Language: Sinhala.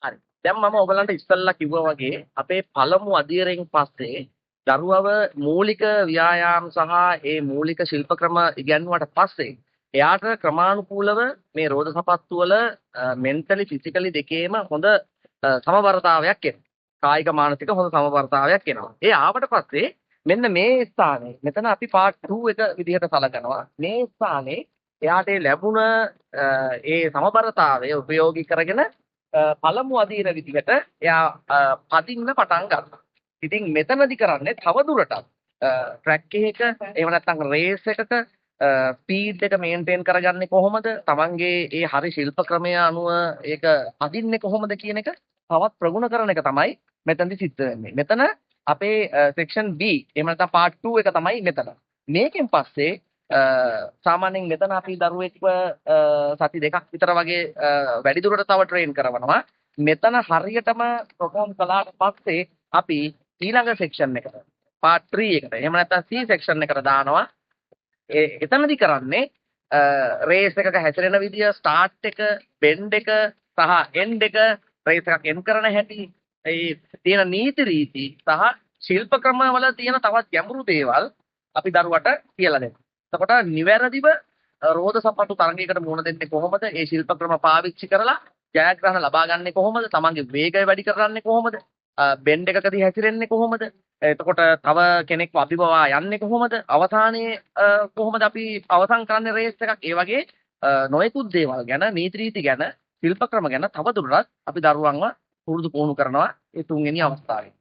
හරි. දැන් මම ඔයගලන්ට ඉස්සෙල්ලා කිව්වා වගේ අපේ පළමු අධීරයෙන් පස්සේ දරුවව මූලික ව්‍යායාම් සහ ඒ මූලික ශිල්ප ක්‍රම ඉගෙනුවාට පස්සේ එයාට ක්‍රමානුකූලව මේ රෝද සපත්තු වල මෙන්ටලි ෆිසිකලි දෙකේම හොඳ සමබරතාවයක් එනවා. කායික මානසික හොඳ සමබරතාවයක් එනවා. ඒ ආවට පස්සේ මෙන්න මේ ස්ථානේ මෙතන අපි පාර්ට් 2 එක විදිහට සලකනවා. මේ ස්ථානේ එයාට ලැබුණ ඒ සමබරතාවය උපයෝගී කරගෙන පළමු අධීර විදිහට එයා පදින්න පටන් ගන්නවා. ඉතින් මෙතනදි කරන්නේ තව දුරටත් ට්‍රැක් එකක එහෙම නැත්නම් රේස් එකක ස්පීඩ් එක මේන්ටේන් කරගන්නේ කොහොමද? තමන්ගේ ඒ හරි ශිල්ප ක්‍රමය අනුව ඒක පදින්නේ කොහොමද කියන එක තවත් ප්‍රගුණ කරන එක තමයි මෙතනදි සිද්ධ වෙන්නේ. මෙතන අපේ සෙක්ෂන් B එහෙම නැත්නම් පාර්ට් 2 එක තමයි මෙතන. මේකෙන් පස්සේ සාමාන්‍යයෙන් මෙතන අපි දරුවෙක්ව සති දෙකක් විතර වගේ වැඩි දුරට තව ට්‍රේන් කරනවා. මෙතන හරියටම ප්‍රොග්‍රෑම් කළාට පස්සේ අපි ඊළඟ සෙක්ෂන් එකට පාර්ට් 3 එකට එහෙම නැත්නම් C සෙක්ෂන් එකට දානවා. එතනදි කරන්නේ රේස් එකක හැසිරෙන විදිය, ස්ටාර්ට් එක, බෙන්ඩ් එක සහ එන්ඩ් එක, රේස් එකක් එන්ඩ් කරන හැටි, ඒ තියෙන නීති රීති සහ ශිල්ප ක්‍රම වල තියෙන තවත් ගැඹුරු දේවල් අපි දරුවට කියලා දෙනවා. එතකොට නිවැරදිව රෝද සපත්තු තරගයකට මුහුණ දෙන්නේ කොහොමද? ඒ ශිල්ප ක්‍රම පාවිච්චි කරලා ජයග්‍රහණ ලබා ගන්නේ කොහොමද? තමන්ගේ වේගය වැඩි කරගන්නේ කොහොමද? බෙන්ඩ් එකකදී හැසිරෙන්නේ කොහොමද? එතකොට තව කෙනෙක්ව අභිබවා යන්නේ කොහොමද? අවසානයේ කොහොමද අපි අවසන් කරන්නේ රේස් එකක්? ඒ වගේ නොයෙකුත් දේවල් ගැන, නීති රීති ගැන, ශිල්ප ක්‍රම ගැන තව දුරටත් අපි දරුවන්ව පුරුදු පුහුණු කරනවා ඒ තුන්වෙනි අවස්ථාවේ.